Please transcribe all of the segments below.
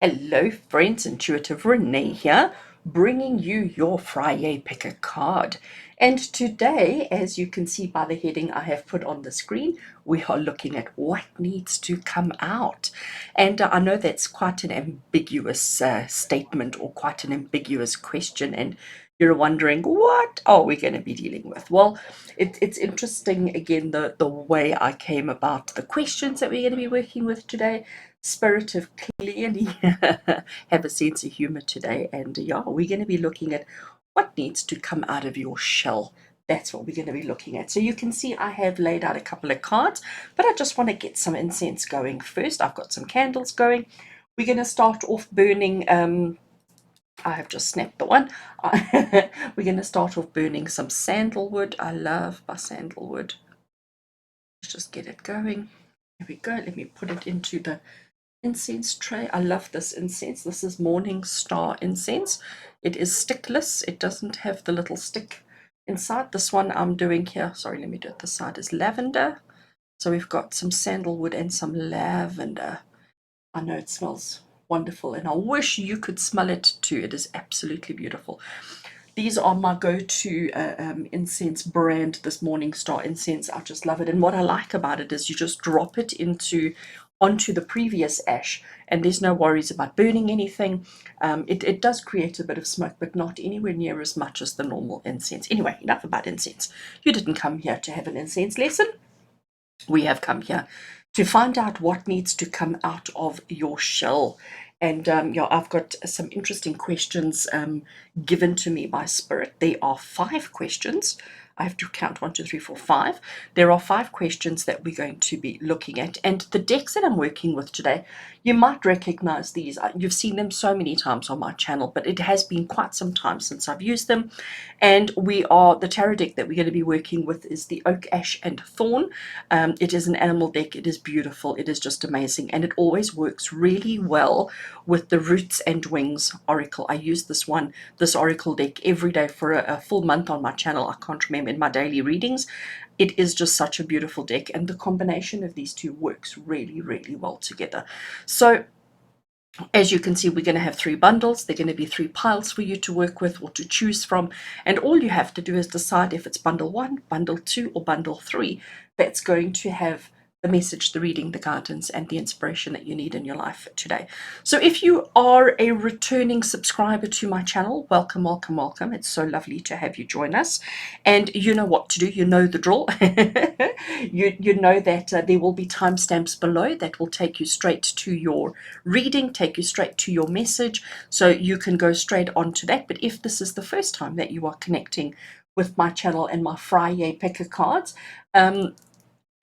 Hello friends, Intuitive Rene here, bringing you your Friday pick a card. And today, as you can see by the heading I have put on the screen, we are looking at what needs to come out. And I know that's quite an ambiguous statement or quite an ambiguous question, and you're wondering, what are we going to be dealing with? Well, it's interesting, again, the way I came about the questions that we're going to be working with today. Spirit of clearly have a sense of humor today, and yeah, we're going to be looking at what needs to come out of your shell. That's what we're going to be looking at. So you can see I have laid out a couple of cards, but I just want to get some incense going first. I've got some candles going. We're going to start off burning I have just snapped the one. We're going to start off burning some sandalwood. I love my sandalwood. Let's just get it going. Here we go. Let me put it into the incense tray. I love this incense. This is Morning Star incense. It is stickless. It doesn't have the little stick inside. This one I'm doing here, sorry, let me do it this side, is lavender. So we've got some sandalwood and some lavender. I know it smells wonderful, and I wish you could smell it too. It is absolutely beautiful. These are my go-to incense brand, this Morning Star incense. I just love it. And what I like about it is you just drop it onto the previous ash, and there's no worries about burning anything. It does create a bit of smoke, but not anywhere near as much as the normal incense. Anyway, enough about incense. You didn't come here to have an incense lesson. We have come here to find out what needs to come out of your shell. And yeah, I've got some interesting questions given to me by Spirit. There are 5 questions. I have to count 1, 2, 3, 4, 5. There are 5 questions that we're going to be looking at. And the decks that I'm working with today, you might recognize these. You've seen them so many times on my channel, but it has been quite some time since I've used them. And the tarot deck that we're going to be working with is the Oak, Ash, and Thorn. It is an animal deck. It is beautiful. It is just amazing. And it always works really well with the Roots and Wings Oracle. I use this Oracle deck every day for a full month on my channel. I can't remember, in my daily readings. It is just such a beautiful deck, and the combination of these two works really, really well together. So as you can see, we're going to have 3 bundles. They're going to be 3 piles for you to work with or to choose from. And all you have to do is decide if it's bundle 1, bundle 2, or bundle 3 that's going to have the message, the reading, the guidance, and the inspiration that you need in your life today. So if you are a returning subscriber to my channel, welcome, welcome, welcome. It's so lovely to have you join us. And you know what to do. You know the drill. You know that there will be timestamps below that will take you straight to your reading, take you straight to your message, so you can go straight onto that. But if this is the first time that you are connecting with my channel and my Friday picker cards,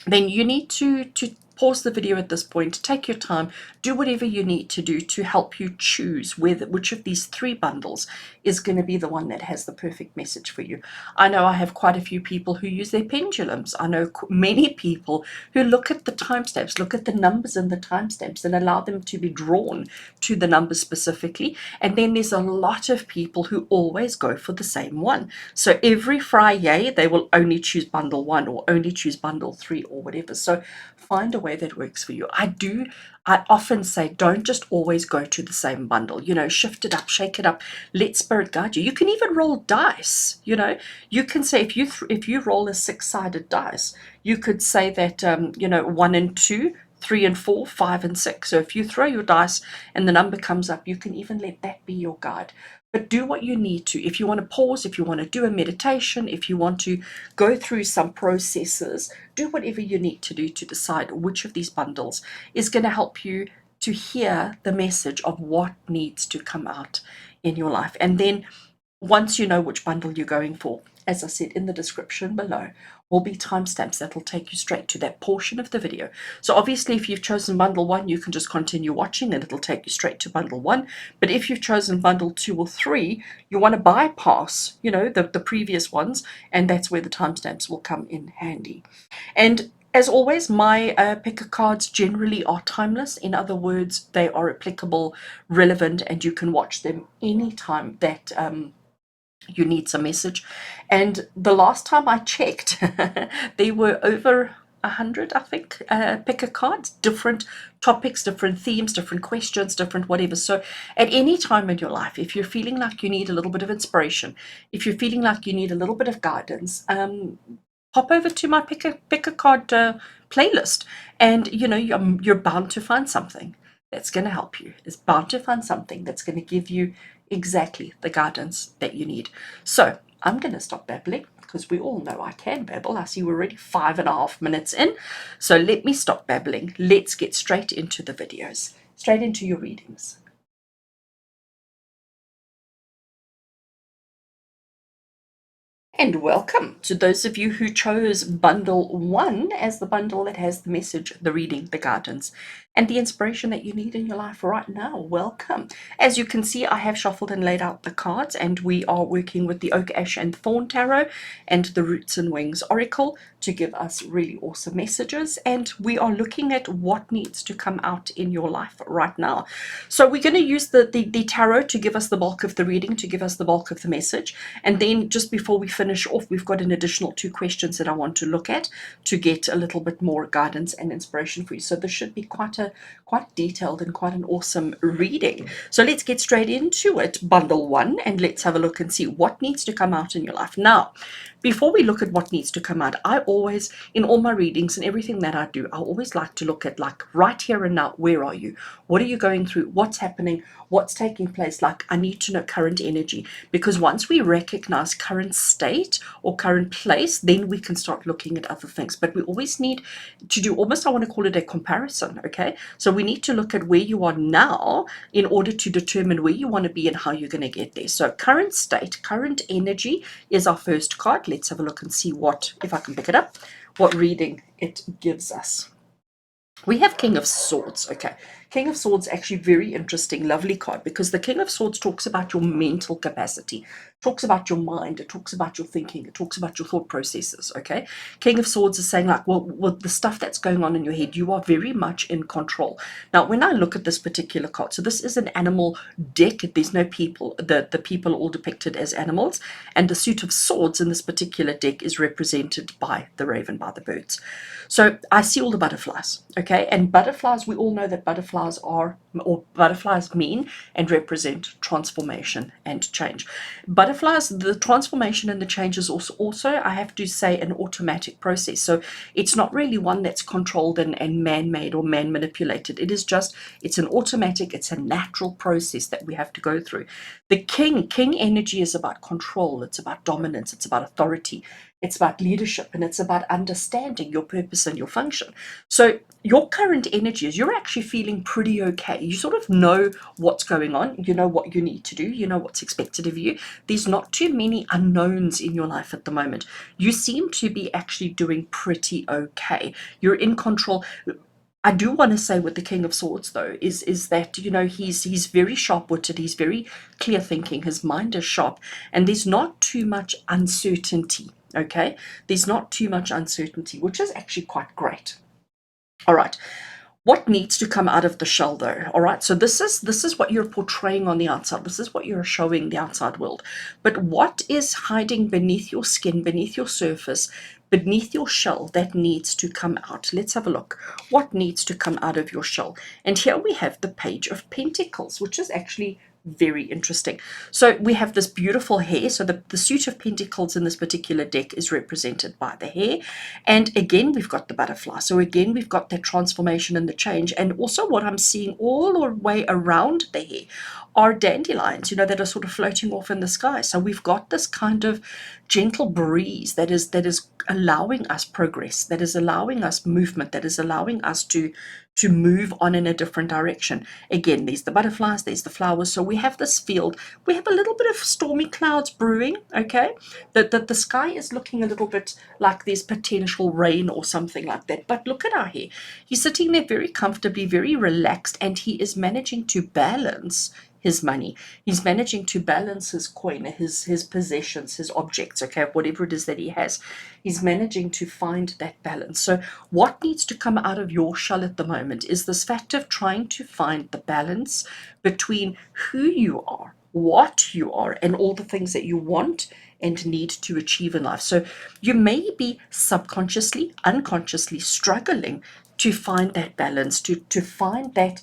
then you need to pause the video at this point, take your time, do whatever you need to do to help you choose which of these 3 bundles is going to be the one that has the perfect message for you. I know I have quite a few people who use their pendulums. I know many people who look at the timestamps, look at the numbers and the timestamps and allow them to be drawn to the numbers specifically. And then there's a lot of people who always go for the same one. So every Friday they will only choose bundle 1 or only choose bundle 3 or whatever. So find a way that works for you. I often say, don't just always go to the same bundle. Shift it up, shake it up, let Spirit guide you. You can even roll dice. You can say, if you roll a 6-sided dice, you could say that 1 and 2, 3 and 4, 5 and 6. So if you throw your dice and the number comes up, you can even let that be your guide. But do what you need to. If you want to pause, if you want to do a meditation, if you want to go through some processes, do whatever you need to do to decide which of these bundles is going to help you to hear the message of what needs to come out in your life. And then once you know which bundle you're going for, as I said in the description below, will be timestamps that will take you straight to that portion of the video. So obviously, if you've chosen bundle 1, you can just continue watching and it'll take you straight to bundle 1. But if you've chosen bundle 2 or 3, you want to bypass, the previous ones, and that's where the timestamps will come in handy. And as always, my picker cards generally are timeless. In other words, they are applicable, relevant, and you can watch them anytime that you need some message. And the last time I checked, there were over 100, I think, pick a card, different topics, different themes, different questions, different whatever. So at any time in your life, if you're feeling like you need a little bit of inspiration, if you're feeling like you need a little bit of guidance, pop over to my pick a card playlist, and you're bound to find something that's going to help you. Is bound to find something that's going to give you exactly the guidance that you need. So I'm going to stop babbling, because we all know I can babble. I see we're already 5.5 minutes in. So let me stop babbling. Let's get straight into the videos, straight into your readings. And welcome to those of you who chose bundle 1 as the bundle that has the message, the reading, the guidance, and the inspiration that you need in your life right now. Welcome. As you can see, I have shuffled and laid out the cards, and we are working with the Oak, Ash, and Thorn Tarot and the Roots and Wings Oracle to give us really awesome messages. And we are looking at what needs to come out in your life right now. So we're going to use the tarot to give us the bulk of the reading, to give us the bulk of the message. And then just before we finish off, we've got an additional 2 questions that I want to look at to get a little bit more guidance and inspiration for you. So this should be quite detailed and quite an awesome reading. So let's get straight into it, bundle 1, and let's have a look and see what needs to come out in your life. Now, before we look at what needs to come out, I always, in all my readings and everything that I do, I always like to look at, like, right here and now, where are you? What are you going through? What's happening? What's taking place? Like, I need to know current energy, because once we recognize current state or current place, then we can start looking at other things. But we always need to do almost, I want to call it a comparison, okay? So we need to look at where you are now in order to determine where you want to be and how you're going to get there. So current state, current energy is our first card. Let's have a look and see what, if I can pick it up, what reading it gives us. We have King of Swords, okay. King of Swords, actually very interesting, lovely card, because the King of Swords talks about your mental capacity, talks about your mind, it talks about your thinking, it talks about your thought processes, okay. King of Swords is saying, like, well, with the stuff that's going on in your head, you are very much in control. Now, when I look at this particular card, so this is an animal deck, there's no people, the people are all depicted as animals, and the suit of swords in this particular deck is represented by the raven, by the birds. So I see all the butterflies, okay, and butterflies, we all know that butterflies are, or butterflies mean and represent transformation and change. Butterflies, the transformation and the change is also, I have to say, an automatic process. So it's not really one that's controlled and man-made or man-manipulated. It is just, it's an automatic, it's a natural process that we have to go through. The king energy is about control, it's about dominance, it's about authority, it's about leadership, and it's about understanding your purpose and your function. So your current energy is, you're actually feeling pretty okay. You sort of know what's going on. You know what you need to do. You know what's expected of you. There's not too many unknowns in your life at the moment. You seem to be actually doing pretty okay. You're in control. I do want to say with the King of Swords, though, is that, he's very sharp-witted, he's very clear thinking, his mind is sharp, and there's not too much uncertainty, okay? There's not too much uncertainty, which is actually quite great. All right. What needs to come out of the shell, though? All right, so this is what you're portraying on the outside. This is what you're showing the outside world. But what is hiding beneath your skin, beneath your surface, beneath your shell that needs to come out? Let's have a look. What needs to come out of your shell? And here we have the Page of Pentacles, which is actually very interesting. So we have this beautiful hair. So the suit of pentacles in this particular deck is represented by the hair. And again, we've got the butterfly. So again, we've got that transformation and the change. And also what I'm seeing all the way around the hair are dandelions, that are sort of floating off in the sky. So we've got this kind of gentle breeze that is allowing us progress, that is allowing us movement, that is allowing us to move on in a different direction. Again, there's the butterflies, there's the flowers. So we have this field, we have a little bit of stormy clouds brewing, okay? The sky is looking a little bit like there's potential rain or something like that. But look at our hair. He's sitting there very comfortably, very relaxed, and he is managing to balance his money. He's managing to balance his coin, his possessions, his objects, okay, whatever it is that he has. He's managing to find that balance. So what needs to come out of your shell at the moment is this fact of trying to find the balance between who you are, what you are, and all the things that you want and need to achieve in life. So you may be subconsciously, unconsciously struggling to find that balance, to find that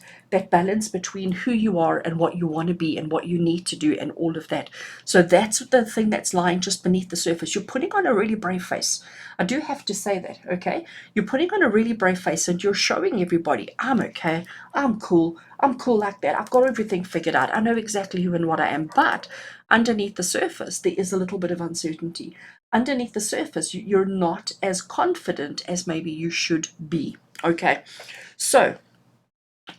balance between who you are and what you want to be and what you need to do and all of that. So that's the thing that's lying just beneath the surface. You're putting on a really brave face. I do have to say that, okay? You're putting on a really brave face and you're showing everybody, I'm okay, I'm cool like that. I've got everything figured out. I know exactly who and what I am. But underneath the surface, there is a little bit of uncertainty. Underneath the surface, you're not as confident as maybe you should be. Okay, so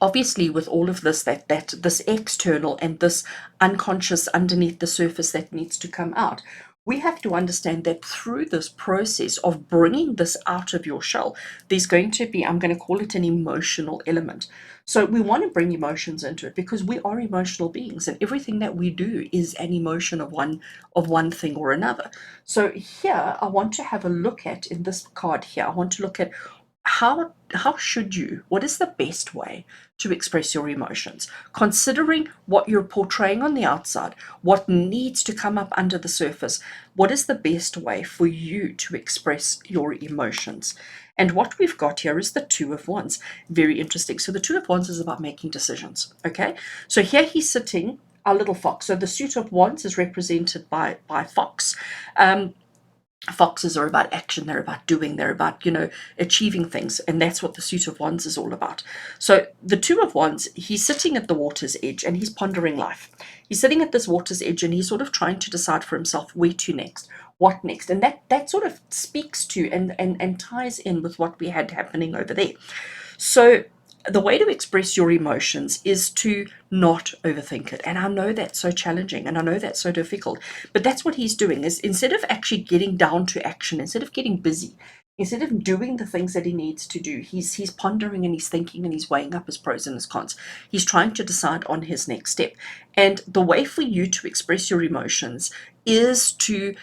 obviously with all of this, that this external and this unconscious underneath the surface that needs to come out, we have to understand that through this process of bringing this out of your shell, there's going to be, I'm going to call it an emotional element. So we want to bring emotions into it because we are emotional beings, and everything that we do is an emotion of one thing or another. So here I want to have a look at, in this card here, I want to look at how should you, what is the best way to express your emotions, considering what you're portraying on the outside, what needs to come up under the surface. What is the best way for you to express your emotions? And what we've got here is the Two of Wands. Very interesting. So the Two of Wands is about making decisions. Okay, so here he's sitting, our little fox. So the suit of Wands is represented by fox. Foxes are about action, they're about doing, they're about, achieving things, and that's what the suit of wands is all about. So the Two of Wands, he's sitting at the water's edge and he's pondering life. He's sitting at this water's edge and he's sort of trying to decide for himself where to next, what next, and that sort of speaks to and ties in with what we had happening over there. So the way to express your emotions is to not overthink it. And I know that's so challenging and I know that's so difficult, but that's what he's doing, is instead of actually getting down to action, instead of getting busy, instead of doing the things that he needs to do, he's pondering and he's thinking and he's weighing up his pros and his cons. He's trying to decide on his next step. And the way for you to express your emotions is to,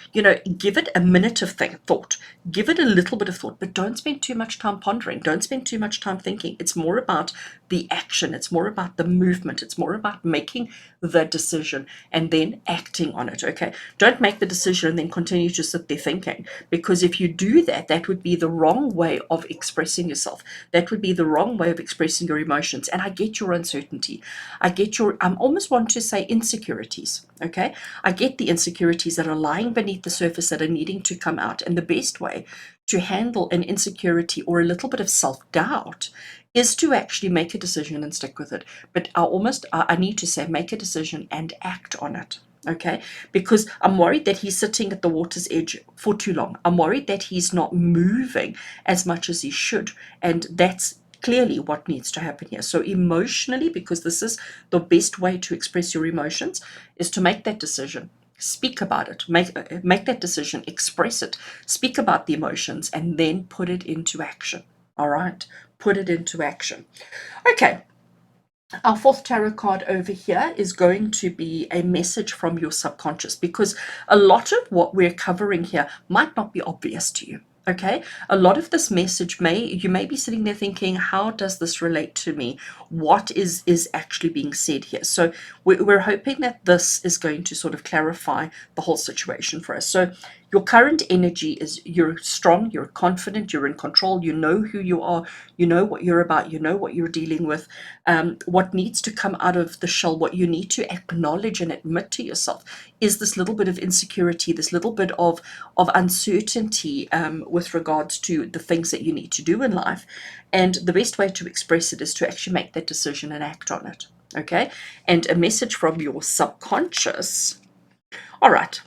give it a minute of thought, give it a little bit of thought, but don't spend too much time pondering, don't spend too much time thinking. It's more about the action, it's more about the movement, it's more about making the decision and then acting on it. Okay, don't make the decision and then continue to sit there thinking, because if you do that, that would be the wrong way of expressing yourself, that would be the wrong way of expressing your emotions. And I get your uncertainty, I get your, I almost want to say insecurities. Okay, I get the insecurities that are lying beneath the surface that are needing to come out. And the best way to handle an insecurity or a little bit of self-doubt is to actually make a decision and stick with it. But I need to say, make a decision and act on it. Okay, because I'm worried that he's sitting at the water's edge for too long. I'm worried that he's not moving as much as he should. And that's clearly what needs to happen here. So emotionally, because this is the best way to express your emotions, is to make that decision, speak about it, make that decision, express it, speak about the emotions, and then put it into action. All right, put it into action. Okay, our fourth tarot card over here is going to be a message from your subconscious, because a lot of what we're covering here might not be obvious to you. Okay, a lot of this message you may be sitting there thinking, how does this relate to me? What is actually being said here? So we're hoping that this is going to sort of clarify the whole situation for us. So your current energy is, you're strong, you're confident, you're in control, you know who you are, you know what you're about, you know what you're dealing with, what needs to come out of the shell, what you need to acknowledge and admit to yourself is this little bit of insecurity, this little bit of uncertainty with regards to the things that you need to do in life. And the best way to express it is to actually make that decision and act on it. Okay, and a message from your subconscious. All right,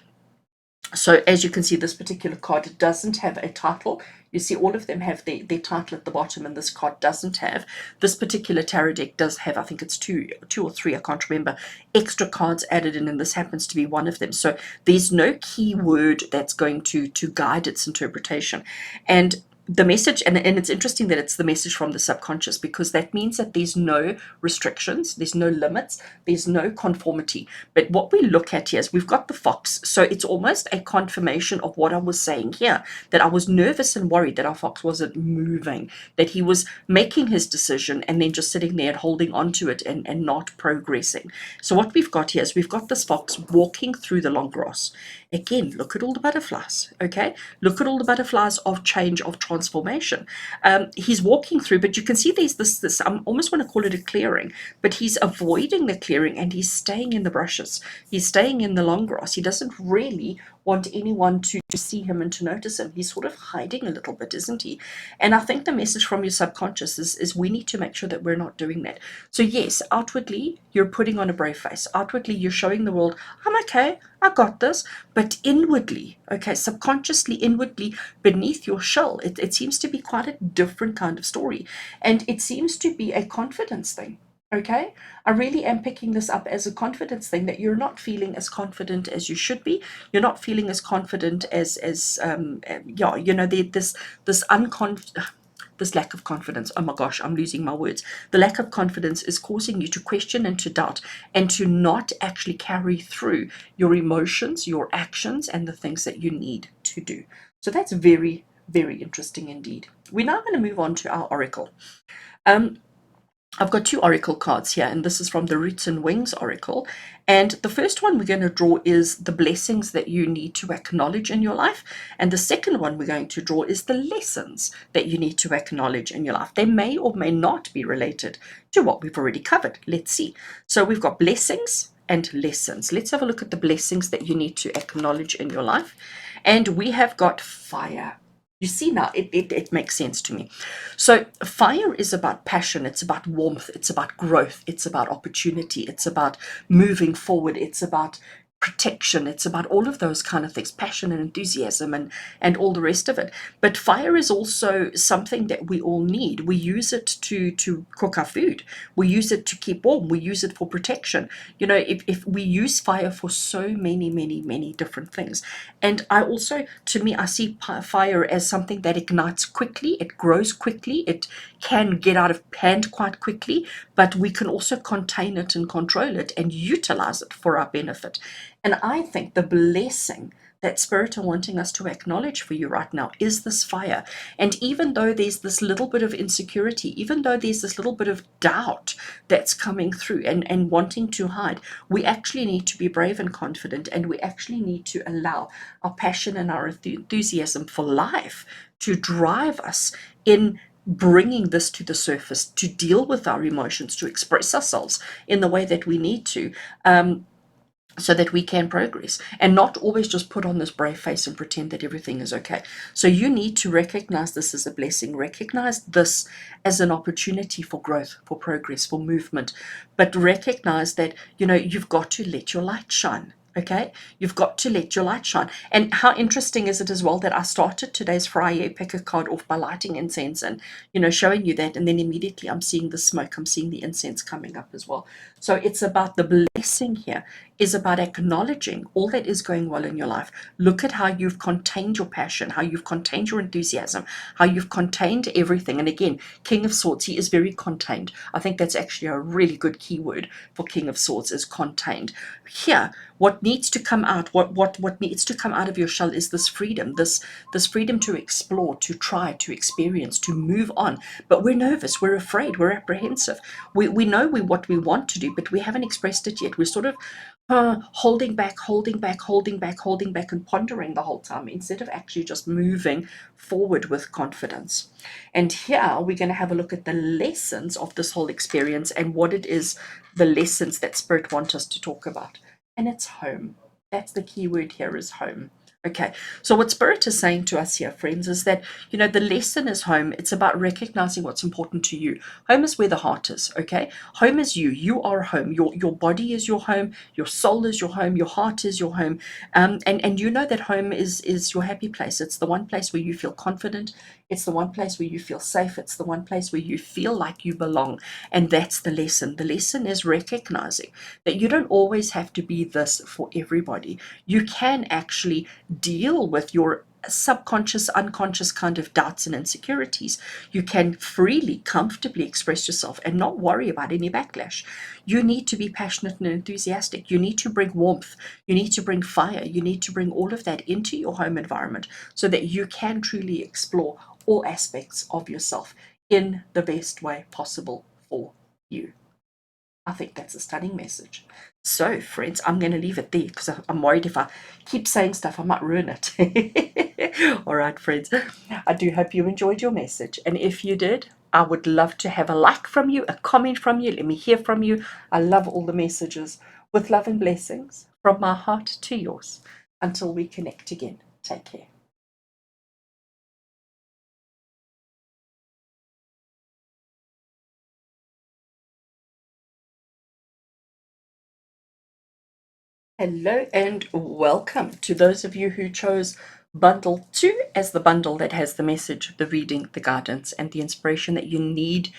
so as you can see, this particular card doesn't have a title. You see all of them have their title at the bottom, and this card doesn't have. This particular tarot deck does have, I think it's two or three, I can't remember, extra cards added in, and this happens to be one of them. So there's no key word that's going to guide its interpretation. And the message, and it's interesting that it's the message from the subconscious, because that means that there's no restrictions, there's no limits, there's no conformity. But what we look at here is we've got the fox, so it's almost a confirmation of what I was saying here, that I was nervous and worried that our fox wasn't moving, that he was making his decision and then just sitting there and holding on to it and not progressing. So what we've got here is we've got this fox walking through the long grass. Again, look at all the butterflies, okay? Look at all the butterflies of change, of transformation. He's walking through, but you can see there's this, I almost want to call it a clearing, but he's avoiding the clearing and he's staying in the brushes. He's staying in the long grass. He doesn't really want anyone to see him and to notice him. He's sort of hiding a little bit, isn't he? And I think the message from your subconscious is we need to make sure that we're not doing that. So yes, outwardly, you're putting on a brave face. Outwardly, you're showing the world, I'm okay, I got this. But inwardly, okay, subconsciously, inwardly, beneath your shell, it seems to be quite a different kind of story. And it seems to be a confidence thing. Okay, I really am picking this up as a confidence thing, that you're not feeling as confident as you should be. You're not feeling as confident as yeah, you know, this this lack of confidence. Oh my gosh, I'm losing my words. The lack of confidence is causing you to question and to doubt and to not actually carry through your emotions, your actions, and the things that you need to do. So that's very, very interesting indeed. We're now going to move on to our oracle. I've got two oracle cards here, and this is from the Roots and Wings oracle. And the first one we're going to draw is the blessings that you need to acknowledge in your life. And the second one we're going to draw is the lessons that you need to acknowledge in your life. They may or may not be related to what we've already covered. Let's see. So we've got blessings and lessons. Let's have a look at the blessings that you need to acknowledge in your life. And we have got fire. You see now, it makes sense to me. So fire is about passion, it's about warmth, it's about growth, it's about opportunity, it's about moving forward, it's about protection, it's about all of those kind of things, passion and enthusiasm and all the rest of it. But fire is also something that we all need. We use it to cook our food, we use it to keep warm, we use it for protection. You know, if we use fire for so many different things. And I also, to me, I see fire as something that ignites quickly, it grows quickly, it can get out of hand quite quickly, but we can also contain it and control it and utilize it for our benefit. And I think the blessing that Spirit are wanting us to acknowledge for you right now is this fire. And even though there's this little bit of insecurity, even though there's this little bit of doubt that's coming through and wanting to hide, we actually need to be brave and confident, and we actually need to allow our passion and our enthusiasm for life to drive us in bringing this to the surface, to deal with our emotions, to express ourselves in the way that we need to. So that we can progress and not always just put on this brave face and pretend that everything is okay. So you need to recognize this as a blessing, recognize this as an opportunity for growth, for progress, for movement, but recognize that, you know, you've got to let your light shine. Okay, you've got to let your light shine. And how interesting is it as well that I started today's Friday picker card off by lighting incense and, you know, showing you that, and then immediately I'm seeing the smoke, I'm seeing the incense coming up as well. So it's about the blessing here, is about acknowledging all that is going well in your life. Look at how you've contained your passion, how you've contained your enthusiasm, how you've contained everything. And again, King of Swords, he is very contained. I think that's actually a really good keyword for King of Swords, is contained. Here, what needs to come out, what needs to come out of your shell is this freedom, this freedom to explore, to try, to experience, to move on. But we're nervous, we're afraid, we're apprehensive. We know what we want to do, but we haven't expressed it yet. We're sort of holding back, and pondering the whole time, instead of actually just moving forward with confidence. And here we're going to have a look at the lessons of this whole experience and what it is, the lessons that Spirit wants us to talk about. And it's home. That's the key word here, is home. Okay, so what Spirit is saying to us here, friends, is that, you know, the lesson is home. It's about recognizing what's important to you. Home is where the heart is, okay? Home is you. You are home. Your body is your home. Your soul is your home. Your heart is your home. And you know that home is your happy place. It's the one place where you feel confident. It's the one place where you feel safe. It's the one place where you feel like you belong. And that's the lesson. The lesson is recognizing that you don't always have to be this for everybody. You can actually deal with your subconscious, unconscious kind of doubts and insecurities, you can freely, comfortably express yourself and not worry about any backlash. You need to be passionate and enthusiastic. You need to bring warmth. You need to bring fire. You need to bring all of that into your home environment so that you can truly explore all aspects of yourself in the best way possible for you. I think that's a stunning message. So, friends, I'm going to leave it there because I'm worried if I keep saying stuff, I might ruin it. All right, friends, I do hope you enjoyed your message. And if you did, I would love to have a like from you, a comment from you. Let me hear from you. I love all the messages. With love and blessings from my heart to yours. Until we connect again, take care. Hello and welcome to those of you who chose Bundle 2 as the bundle that has the message, the reading, the guidance, and the inspiration that you need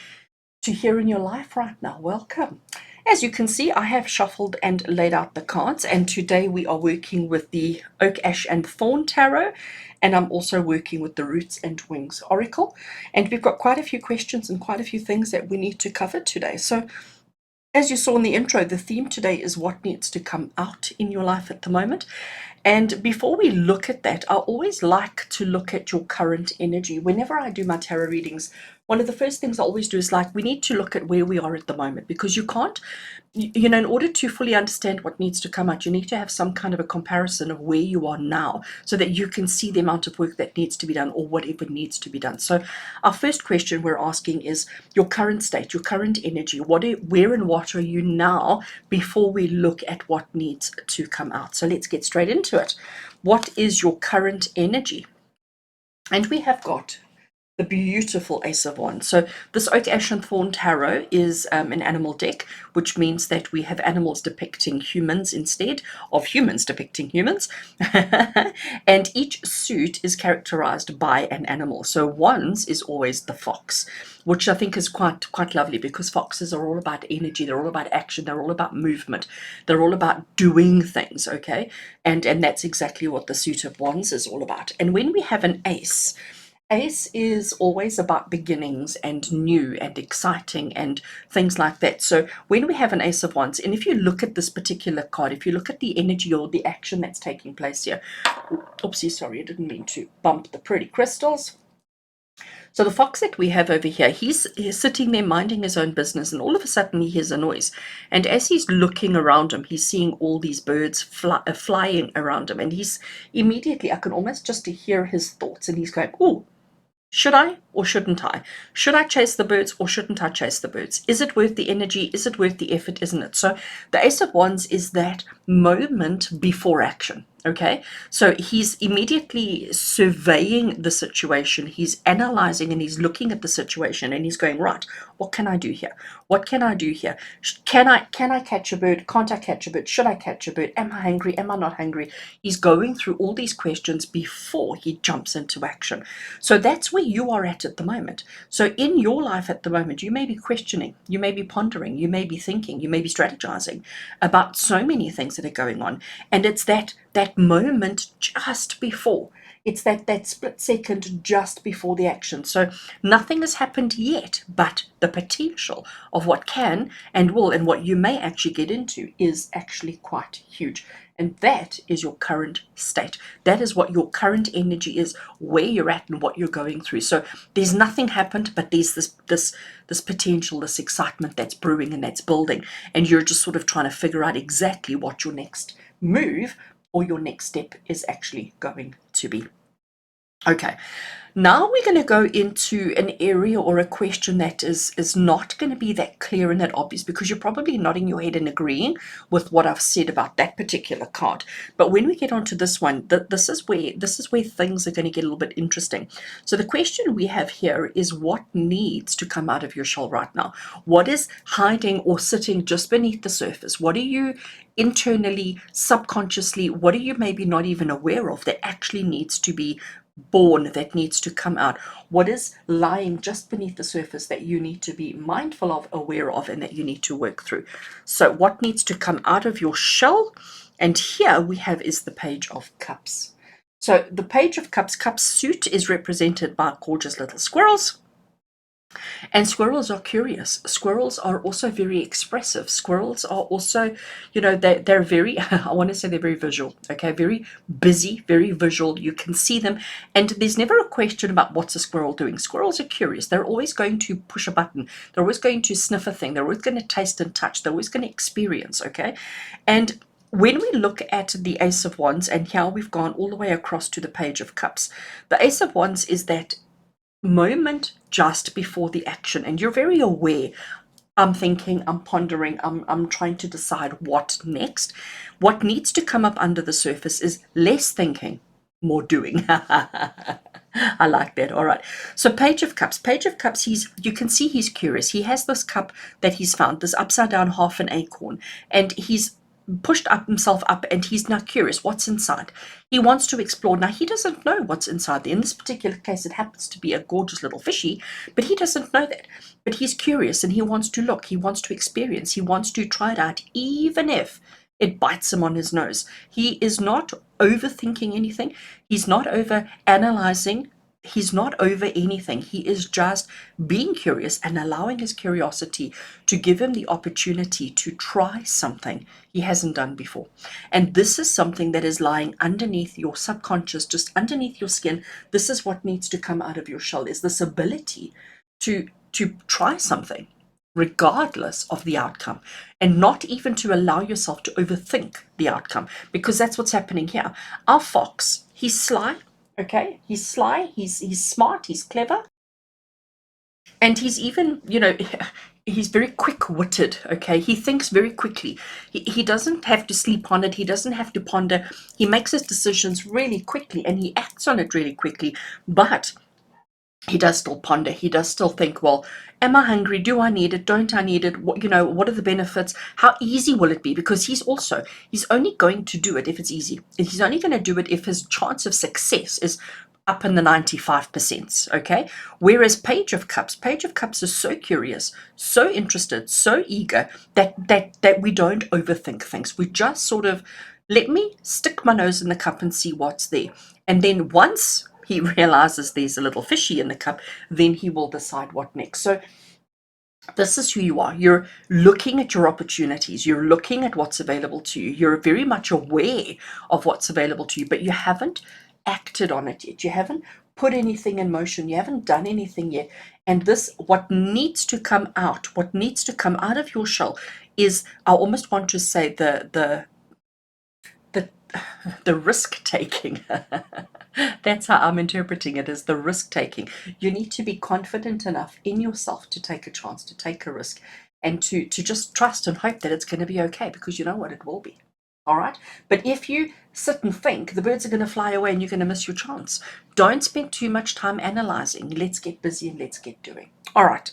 to hear in your life right now. Welcome. As you can see, I have shuffled and laid out the cards, and today we are working with the Oak, Ash, and Thorn Tarot, and I'm also working with the Roots and Wings Oracle. And we've got quite a few questions and quite a few things that we need to cover today. So as you saw in the intro, the theme today is what needs to come out in your life at the moment. And before we look at that, I always like to look at your current energy. Whenever I do my tarot readings, one of the first things I always do is like, we need to look at where we are at the moment, because you can't, in order to fully understand what needs to come out, you need to have some kind of a comparison of where you are now so that you can see the amount of work that needs to be done or whatever needs to be done. So our first question we're asking is your current state, your current energy. Where and what are you now before we look at what needs to come out? So let's get straight into it. What is your current energy? And we have got the beautiful Ace of Wands. So this Oak, Ash, and Thorn Tarot is an animal deck, which means that we have animals depicting humans instead of humans depicting humans. And each suit is characterized by an animal. So Wands is always the fox, which I think is quite lovely, because foxes are all about energy, they're all about action, they're all about movement, they're all about doing things, okay? And that's exactly what the suit of Wands is all about. And when we have an ace, Ace is always about beginnings and new and exciting and things like that. So when we have an Ace of Wands, and if you look at this particular card, if you look at the energy or the action that's taking place here, oopsie, sorry, I didn't mean to bump the pretty crystals. So the fox that we have over here, he's sitting there minding his own business, and all of a sudden he hears a noise. And as he's looking around him, he's seeing all these birds flying around him, and he's immediately, I can almost just hear his thoughts, and he's going, "Oh, should I or shouldn't I? Should I chase the birds or shouldn't I chase the birds? Is it worth the energy? Is it worth the effort? Isn't it?" So the Ace of Wands is that moment before action. Okay, so he's immediately surveying the situation, he's analyzing and he's looking at the situation, and he's going, right, what can I do here? What can I do here? Can I catch a bird? Can't I catch a bird? Should I catch a bird? Am I hungry? Am I not hungry? He's going through all these questions before he jumps into action. So that's where you are at the moment. So in your life at the moment, you may be questioning, you may be pondering, you may be thinking, you may be strategizing about so many things that are going on. And it's that moment just before. It's that split second just before the action. So nothing has happened yet, but the potential of what can and will and what you may actually get into is actually quite huge. And that is your current state. That is what your current energy is, where you're at and what you're going through. So there's nothing happened, but there's this potential, this excitement that's brewing and that's building. And you're just sort of trying to figure out exactly what your next move or your next step is actually going to be. Okay, now we're going to go into an area or a question that is not going to be that clear and that obvious, because you're probably nodding your head and agreeing with what I've said about that particular card. But when we get onto this one, this is where things are going to get a little bit interesting. So the question we have here is, what needs to come out of your shell right now? What is hiding or sitting just beneath the surface? What are you internally, subconsciously, what are you maybe not even aware of that actually needs to be born, that needs to come out? What is lying just beneath the surface that you need to be mindful of, aware of, and that you need to work through? So what needs to come out of your shell? And here we have is the Page of Cups. So the Page of Cups, Cups suit is represented by gorgeous little squirrels. And squirrels are curious. Squirrels are also very expressive. Squirrels are also, they're very, I want to say they're very visual, okay? Very busy, very visual. You can see them. And there's never a question about what's a squirrel doing. Squirrels are curious. They're always going to push a button. They're always going to sniff a thing. They're always going to taste and touch. They're always going to experience, okay? And when we look at the Ace of Wands, and here we've gone all the way across to the Page of Cups, the Ace of Wands is that moment just before the action, and you're very aware. I'm thinking, I'm pondering, I'm trying to decide what next. What needs to come up under the surface is less thinking, more doing. I like that. All right. So Page of Cups. Page of Cups, you can see he's curious. He has this cup that he's found, this upside down half an acorn, and he's pushed up himself up, and he's now curious what's inside. He wants to explore. Now he doesn't know what's inside there. In this particular case, it happens to be a gorgeous little fishy, but he doesn't know that. But he's curious and he wants to look, he wants to experience, he wants to try it out, even if it bites him on his nose. He is not overthinking anything, he's not over analyzing, he's not over anything. He is just being curious and allowing his curiosity to give him the opportunity to try something he hasn't done before. And this is something that is lying underneath your subconscious, just underneath your skin. This is what needs to come out of your shell, is this ability to try something regardless of the outcome, and not even to allow yourself to overthink the outcome, because that's what's happening here. Our fox, he's sly, okay? He's sly, he's smart, he's clever, and he's even, he's very quick-witted, okay? He thinks very quickly. He doesn't have to sleep on it, he doesn't have to ponder. He makes his decisions really quickly and he acts on it really quickly, but he does still ponder. He does still think, well, am I hungry? Do I need it? Don't I need it? What are the benefits? How easy will it be? Because he's only going to do it if it's easy. He's only going to do it if his chance of success is up in the 95%, okay? Whereas Page of Cups is so curious, so interested, so eager that we don't overthink things. We just sort of, let me stick my nose in the cup and see what's there. And then once he realizes there's a little fishy in the cup, then he will decide what next. So this is who you are. You're looking at your opportunities. You're looking at what's available to you. You're very much aware of what's available to you, but you haven't acted on it yet. You haven't put anything in motion. You haven't done anything yet. And what needs to come out, what needs to come out of your shell is, I almost want to say, the risk taking. That's how I'm interpreting it, as the risk taking. You need to be confident enough in yourself to take a chance, to take a risk, and to just trust and hope that it's going to be okay, because you know what, it will be. All right. But if you sit and think, the birds are going to fly away and you're going to miss your chance. Don't spend too much time analyzing. Let's get busy and let's get doing. All right.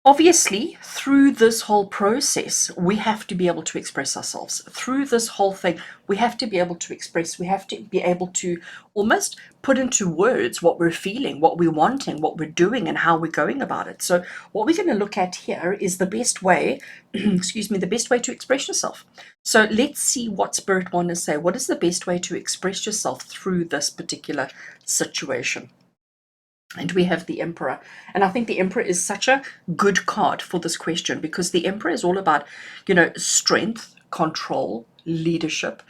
Obviously, through this whole process, we have to be able to express ourselves. Through this whole thing, we have to be able to express, we have to be able to almost put into words what we're feeling, what we're wanting, what we're doing, and how we're going about it. So what we're going to look at here is the best way, excuse me, the best way to express yourself. So let's see what Spirit wants to say. What is the best way to express yourself through this particular situation? And we have the Emperor. And I think the Emperor is such a good card for this question, because the Emperor is all about, strength, control, leadership.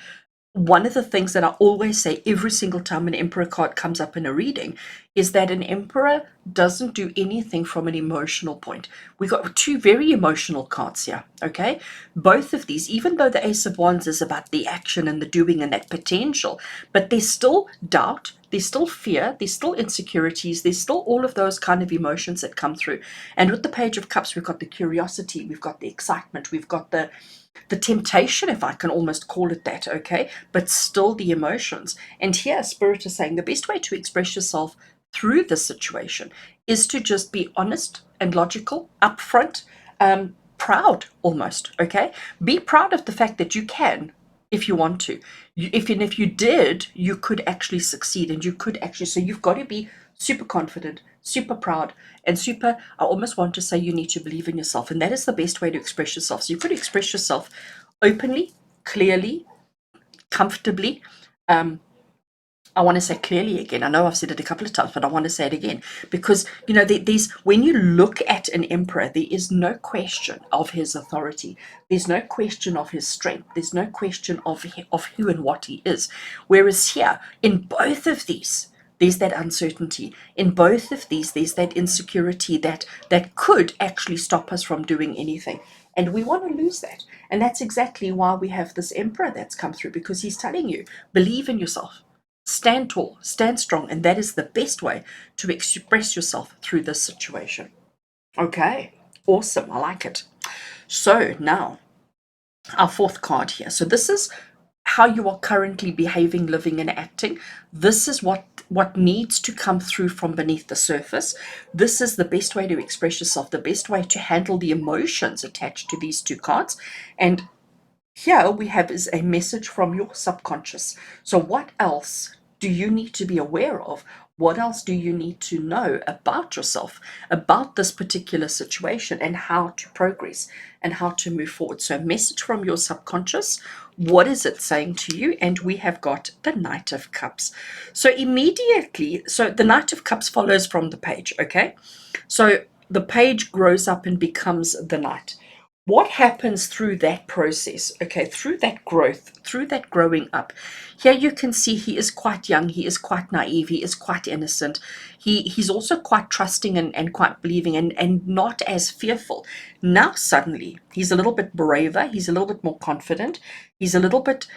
One of the things that I always say every single time an Emperor card comes up in a reading is that an Emperor doesn't do anything from an emotional point. We got two very emotional cards here, okay? Both of these, even though the Ace of Wands is about the action and the doing and that potential, but there's still doubt, there's still fear, there's still insecurities, there's still all of those kind of emotions that come through. And with the Page of Cups, we've got the curiosity, we've got the excitement, we've got the temptation, if I can almost call it that, okay, but still the emotions. And here Spirit is saying the best way to express yourself through this situation is to just be honest and logical, upfront, proud almost, okay? Be proud of the fact that you can, if you want to. If you did, you could actually succeed, and you could actually, so you've got to be super confident, super proud, and super, I almost want to say, you need to believe in yourself. And that is the best way to express yourself. So you could express yourself openly, clearly, comfortably, I want to say clearly again. I know I've said it a couple of times, but I want to say it again because there's when you look at an emperor, there is no question of his authority. There's no question of his strength. There's no question of who and what he is. Whereas here, in both of these, there's that uncertainty. In both of these, there's that insecurity that could actually stop us from doing anything. And we want to lose that. And that's exactly why we have this emperor that's come through, because he's telling you, believe in yourself. Stand tall, stand strong, and that is the best way to express yourself through this situation. Okay, awesome. I like it. So now, our fourth card here. So this is how you are currently behaving, living, and acting. This is what needs to come through from beneath the surface. This is the best way to express yourself, the best way to handle the emotions attached to these two cards. And here we have is a message from your subconscious. So what else do you need to be aware of? What else do you need to know about yourself, about this particular situation, and how to progress and how to move forward? So, a message from your subconscious. What is it saying to you? And we have got the Knight of Cups. So, immediately, so the Knight of Cups follows from the page, okay? So, the page grows up and becomes the Knight. What happens through that process, okay, through that growth, through that growing up? Here you can see he is quite young, he is quite naive, he is quite innocent, he's also quite trusting and quite believing and not as fearful. Now suddenly he's a little bit braver, he's a little bit more confident, he's a little bit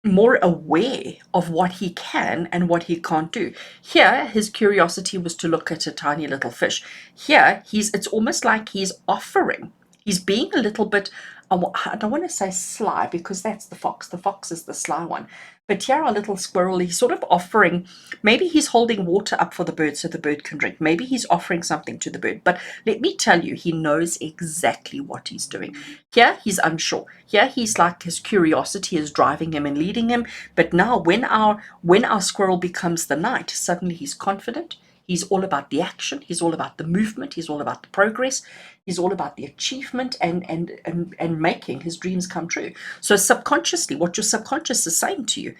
more aware of what he can and what he can't do. Here, his curiosity was to look at a tiny little fish. Here, it's almost like he's offering. He's being a little bit, I don't want to say sly because that's the fox. The fox is the sly one. But here, our little squirrel, he's sort of offering, maybe he's holding water up for the bird so the bird can drink. Maybe he's offering something to the bird. But let me tell you, he knows exactly what he's doing. Here, he's unsure. Here, he's like his curiosity is driving him and leading him. But now, when our squirrel becomes the knight, suddenly he's confident. He's all about the action. He's all about the movement. He's all about the progress. He's all about the achievement and making his dreams come true. So subconsciously, what your subconscious is saying to you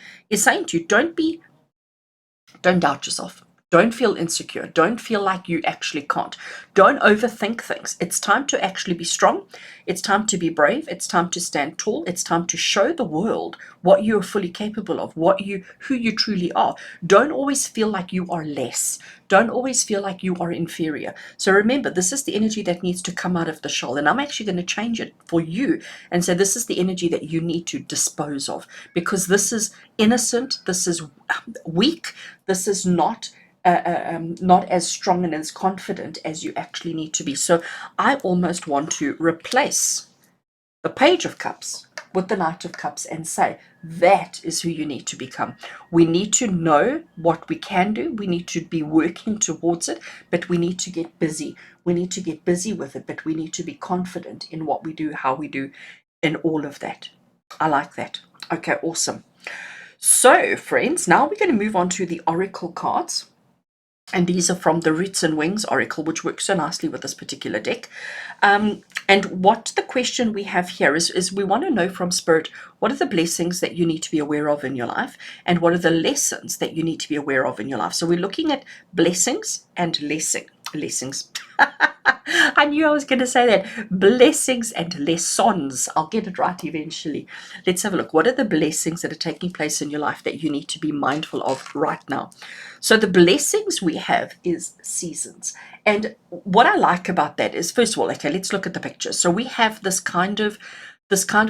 don't doubt yourself. Don't feel insecure. Don't feel like you actually can't. Don't overthink things. It's time to actually be strong. It's time to be brave. It's time to stand tall. It's time to show the world what you're fully capable of, who you truly are. Don't always feel like you are less. Don't always feel like you are inferior. So remember, this is the energy that needs to come out of the shell. And I'm actually going to change it for you and say this is the energy that you need to dispose of, because this is innocent. This is weak. This is not as strong and as confident as you actually need to be. So I almost want to replace the Page of Cups with the Knight of Cups and say that is who you need to become. We need to know what we can do. We need to be working towards it, but we need to get busy. We need to get busy with it, but we need to be confident in what we do, how we do, and all of that. I like that. Okay, awesome. So, friends, now we're going to move on to the Oracle cards. And these are from the Roots and Wings Oracle, which works so nicely with this particular deck. And what the question we have here is we want to know from Spirit, what are the blessings that you need to be aware of in your life? And what are the lessons that you need to be aware of in your life? So we're looking at blessings and lessons. I knew I was going to say that. Blessings and lessons. I'll get it right eventually. Let's have a look. What are the blessings that are taking place in your life that you need to be mindful of right now? So the blessings we have is seasons. And what I like about that is, first of all, okay, let's look at the picture. So we have this kind of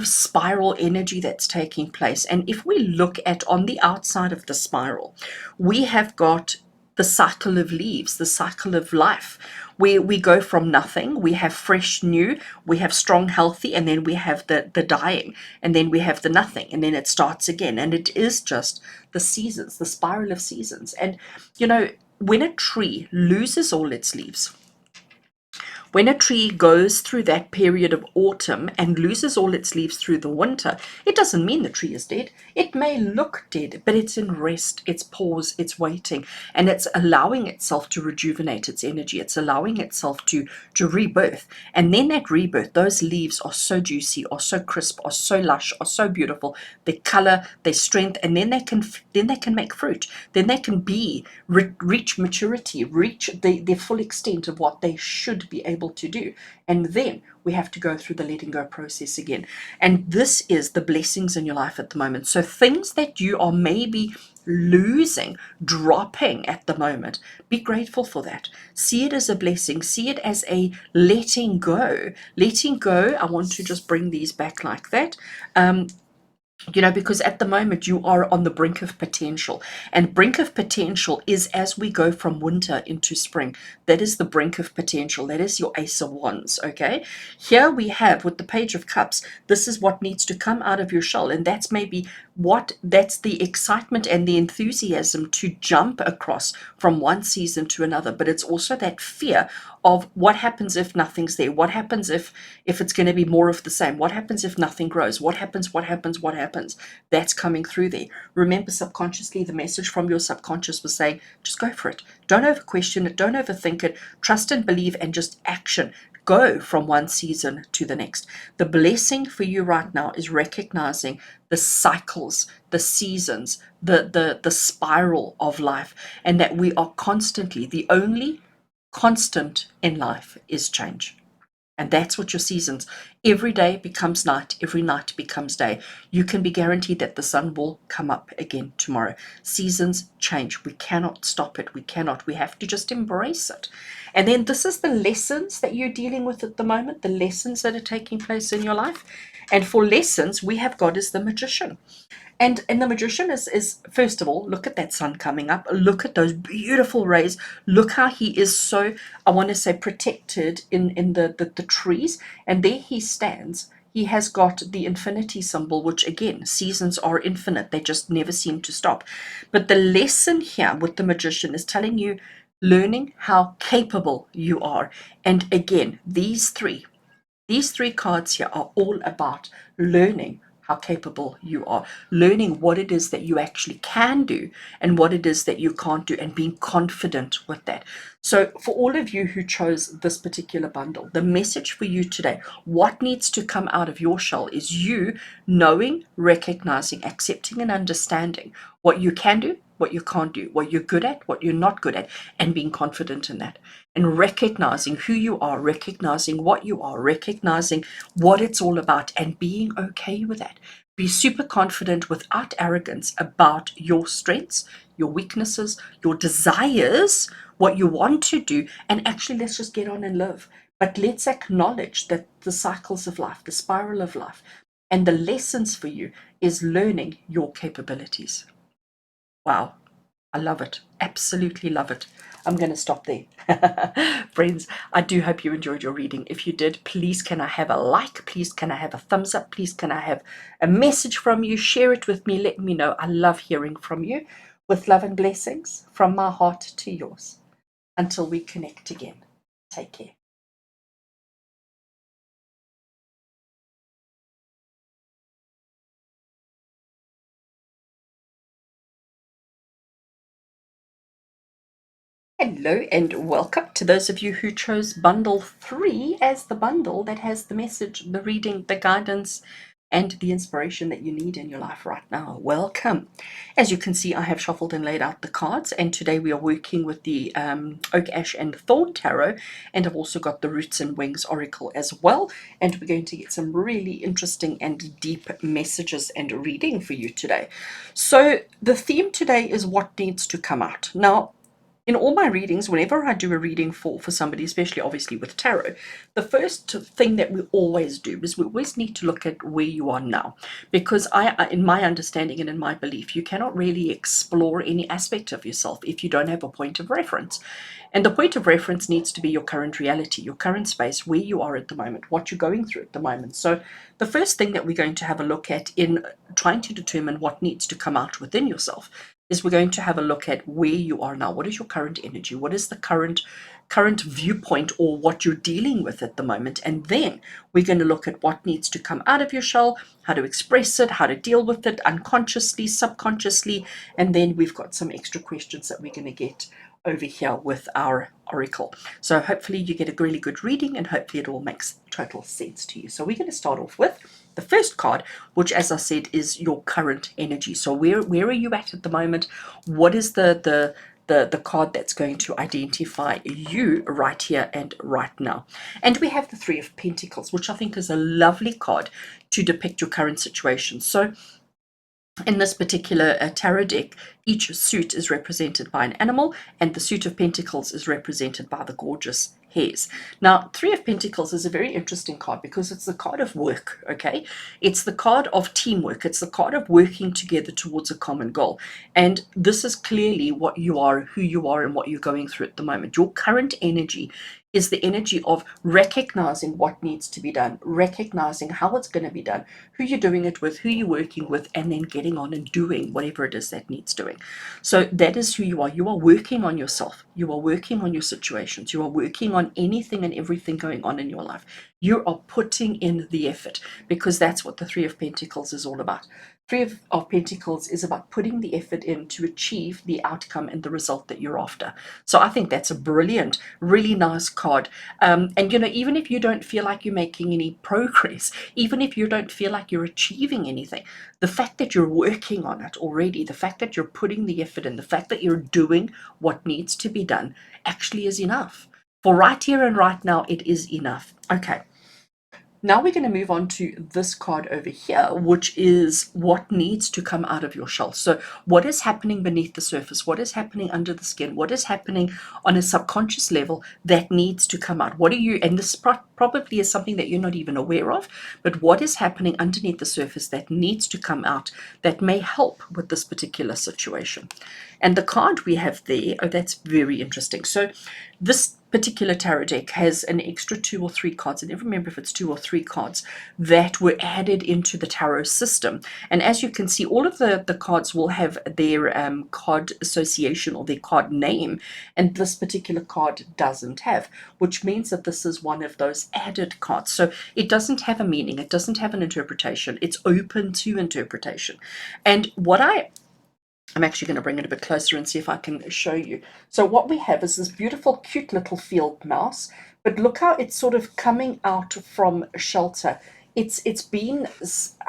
spiral energy that's taking place. And if we look at on the outside of the spiral, we have got the cycle of leaves, the cycle of life, where we go from nothing, we have fresh, new, we have strong, healthy, and then we have the dying, and then we have the nothing, and then it starts again. And it is just the seasons, the spiral of seasons. And, when a tree loses all its leaves, When a tree goes through that period of autumn and loses all its leaves through the winter, it doesn't mean the tree is dead. It may look dead, but it's in rest, it's pause, it's waiting, and it's allowing itself to rejuvenate its energy. It's allowing itself to rebirth. And then that rebirth, those leaves are so juicy, are so crisp, are so lush, are so beautiful. Their color, their strength, and then they can make fruit. Then they can reach maturity, reach the full extent of what they should be able to do. And then we have to go through the letting go process again. And this is the blessings in your life at the moment. So things that you are maybe losing, dropping at the moment, be grateful for that. See it as a blessing. See it as a letting go. Letting go, I want to just bring these back like that. Because at the moment you are on the brink of potential, and brink of potential is as we go from winter into spring. That is the brink of potential. That is your Ace of Wands. Okay, here we have with the Page of Cups, this is what needs to come out of your shell, and that's the excitement and the enthusiasm to jump across from one season to another. But it's also that fear of what happens if nothing's there. What happens if it's going to be more of the same? What happens if nothing grows? What happens? That's coming through there. Remember, subconsciously, the message from your subconscious was saying, just go for it. Don't over question it. Don't overthink it. Trust and believe, and just action. Go from one season to the next. The blessing for you right now is recognizing the cycles, the seasons, the spiral of life, and that we are constantly, the only constant in life is change. And that's what your seasons. Every day becomes night, every night becomes day. You can be guaranteed that the sun will come up again tomorrow. Seasons change. We cannot stop it. We cannot. We have to just embrace it. And then this is the lessons that you're dealing with at the moment, the lessons that are taking place in your life. And for lessons, we have God as the magician. And the magician is first of all, look at that sun coming up. Look at those beautiful rays. Look how he is so, I want to say, protected in the trees. And there he stands. He has got the infinity symbol, which again, seasons are infinite. They just never seem to stop. But the lesson here with the magician is telling you, learning how capable you are. And again, these three cards here are all about learning how capable you are, learning what it is that you actually can do and what it is that you can't do, and being confident with that. So for all of you who chose this particular bundle, the message for you today, what needs to come out of your shell is you knowing, recognizing, accepting, and understanding what you can do, what you can't do, what you're good at, what you're not good at, and being confident in that. And recognizing who you are, recognizing what you are, recognizing what it's all about, and being okay with that. Be super confident without arrogance about your strengths, your weaknesses, your desires, what you want to do, and actually let's just get on and live. But let's acknowledge that the cycles of life, the spiral of life, and the lessons for you is learning your capabilities. Wow, I love it. Absolutely love it. I'm going to stop there. Friends, I do hope you enjoyed your reading. If you did, please can I have a like? Please can I have a thumbs up? Please can I have a message from you? Share it with me. Let me know. I love hearing from you. With love and blessings from my heart to yours. Until we connect again. Take care. Hello and welcome to those of you who chose bundle 3 as the bundle that has the message, the reading, the guidance, and the inspiration that you need in your life right now. Welcome. As you can see, I have shuffled and laid out the cards, and today we are working with the Oak, Ash, and Thorn Tarot, and I've also got the Roots and Wings Oracle as well, and we're going to get some really interesting and deep messages and reading for you today. So the theme today is what needs to come out. Now, in all my readings, whenever I do a reading for somebody, especially obviously with tarot, the first thing that we always do is we always need to look at where you are now. Because in my understanding and in my belief, you cannot really explore any aspect of yourself if you don't have a point of reference. And the point of reference needs to be your current reality, your current space, where you are at the moment, what you're going through at the moment. So the first thing that we're going to have a look at in trying to determine what needs to come out within yourself is we're going to have a look at where you are now. What is your current energy? What is the current viewpoint, or what you're dealing with at the moment? And then we're going to look at what needs to come out of your shell, how to express it, how to deal with it unconsciously, subconsciously, and then we've got some extra questions that we're going to get over here with our oracle. So hopefully you get a really good reading, and hopefully it all makes total sense to you. So we're going to start off with the first card, which, as I said, is your current energy. So where are you at the moment? What is the card that's going to identify you right here and right now? And we have the Three of Pentacles, which I think is a lovely card to depict your current situation. So in this particular tarot deck, each suit is represented by an animal, and the suit of Pentacles is represented by the gorgeous hares. Now, Three of Pentacles is a very interesting card because it's the card of work, okay? It's the card of teamwork. It's the card of working together towards a common goal. And this is clearly what you are, who you are, and what you're going through at the moment. Your current energy is the energy of recognizing what needs to be done, recognizing how it's going to be done, who you're doing it with, who you're working with, and then getting on and doing whatever it is that needs doing. So that is who you are. You are working on yourself. You are working on your situations. You are working on anything and everything going on in your life. You are putting in the effort, because that's what the Three of Pentacles is all about. Three of Pentacles is about putting the effort in to achieve the outcome and the result that you're after. So I think that's a brilliant, really nice card. And even if you don't feel like you're making any progress, even if you don't feel like you're achieving anything, the fact that you're working on it already, the fact that you're putting the effort in, the fact that you're doing what needs to be done actually is enough. For right here and right now, it is enough. Okay. Now we're going to move on to this card over here, which is what needs to come out of your shell. So what is happening beneath the surface? What is happening under the skin? What is happening on a subconscious level that needs to come out? What are you, and this probably is something that you're not even aware of, but what is happening underneath the surface that needs to come out that may help with this particular situation? And the card we have there, oh, that's very interesting. So this particular tarot deck has an extra 2 or 3 cards. I never remember if it's 2 or 3 cards that were added into the tarot system. And as you can see, all of the cards will have their card association or their card name, and this particular card doesn't have, which means that this is one of those added cards. So it doesn't have a meaning, it doesn't have an interpretation, it's open to interpretation. And what I'm actually going to bring it a bit closer and see if I can show you. So what we have is this beautiful, cute little field mouse, but look how it's sort of coming out from shelter. It's been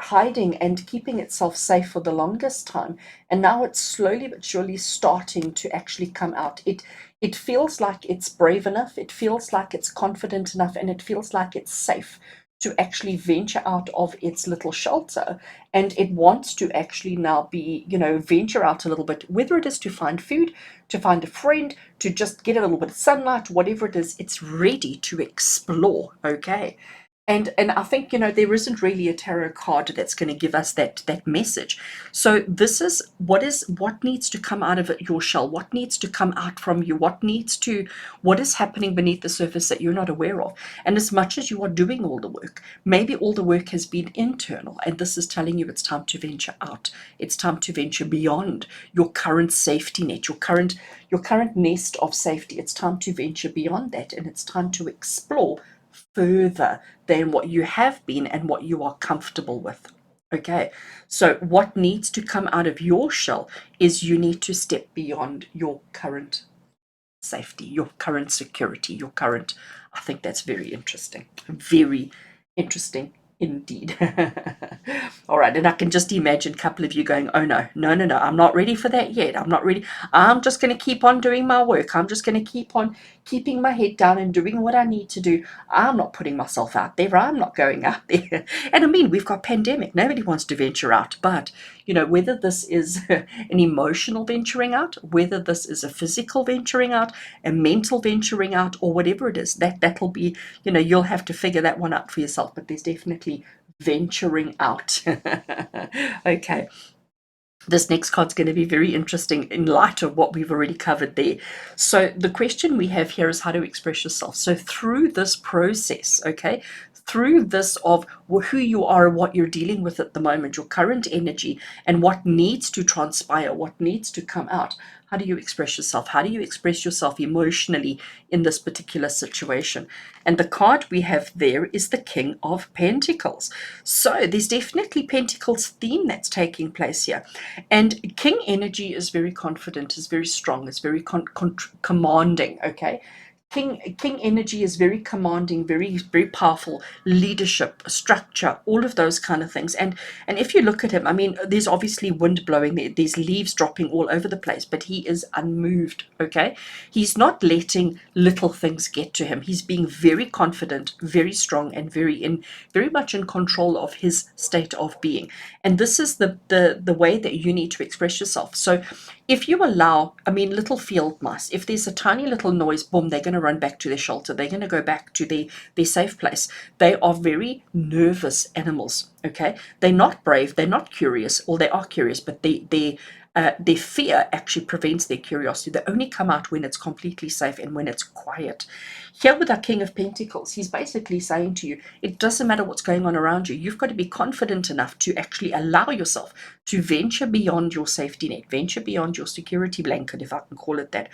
hiding and keeping itself safe for the longest time, and now it's slowly but surely starting to actually come out. It feels like it's brave enough, it feels like it's confident enough, and it feels like it's safe to actually venture out of its little shelter, and it wants to actually now be, venture out a little bit, whether it is to find food, to find a friend, to just get a little bit of sunlight, whatever it is, it's ready to explore. Okay. And I think, there isn't really a tarot card that's going to give us that message. So this is what needs to come out of your shell, what needs to come out from you, what is happening beneath the surface that you're not aware of. And as much as you are doing all the work, maybe all the work has been internal, and this is telling you it's time to venture out. It's time to venture beyond your current safety net, your current nest of safety. It's time to venture beyond that, and it's time to explore further than what you have been and what you are comfortable with. Okay, so what needs to come out of your shell is you need to step beyond your current safety, your current security, I think that's very interesting. Very interesting indeed. All right, and I can just imagine a couple of you going, oh no, I'm not ready for that yet. I'm not ready. I'm just going to keep on doing my work. I'm just going to keep on keeping my head down and doing what I need to do. I'm not putting myself out there. I'm not going out there. And I mean, we've got pandemic. Nobody wants to venture out. But, whether this is an emotional venturing out, whether this is a physical venturing out, a mental venturing out, or whatever it is, that'll be, you'll have to figure that one out for yourself. But there's definitely venturing out. Okay. This next card's going to be very interesting in light of what we've already covered there. So the question we have here is how to express yourself. So through this process, okay, through this of who you are, what you're dealing with at the moment, your current energy, and what needs to transpire, what needs to come out, how do you express yourself? How do you express yourself emotionally in this particular situation? And the card we have there is the King of Pentacles. So there's definitely Pentacles theme that's taking place here. And King energy is very confident, is very strong, is very commanding, okay? King energy is very commanding, very powerful, leadership, structure, all of those kind of things. And if you look at him, I mean, there's obviously wind blowing, there's leaves dropping all over the place, but he is unmoved, okay? He's not letting little things get to him. He's being very confident, very strong, and very much in control of his state of being. And this is the way that you need to express yourself. So if you allow, I mean, little field mice, if there's a tiny little noise, boom, they're going to run back to their shelter. They're going to go back to their safe place. They are very nervous animals, okay? They're not brave, they're not curious, or they are curious, but their fear actually prevents their curiosity. They only come out when it's completely safe and when it's quiet. Here with our King of Pentacles, he's basically saying to you, it doesn't matter what's going on around you. You've got to be confident enough to actually allow yourself to venture beyond your safety net, venture beyond your security blanket, if I can call it that.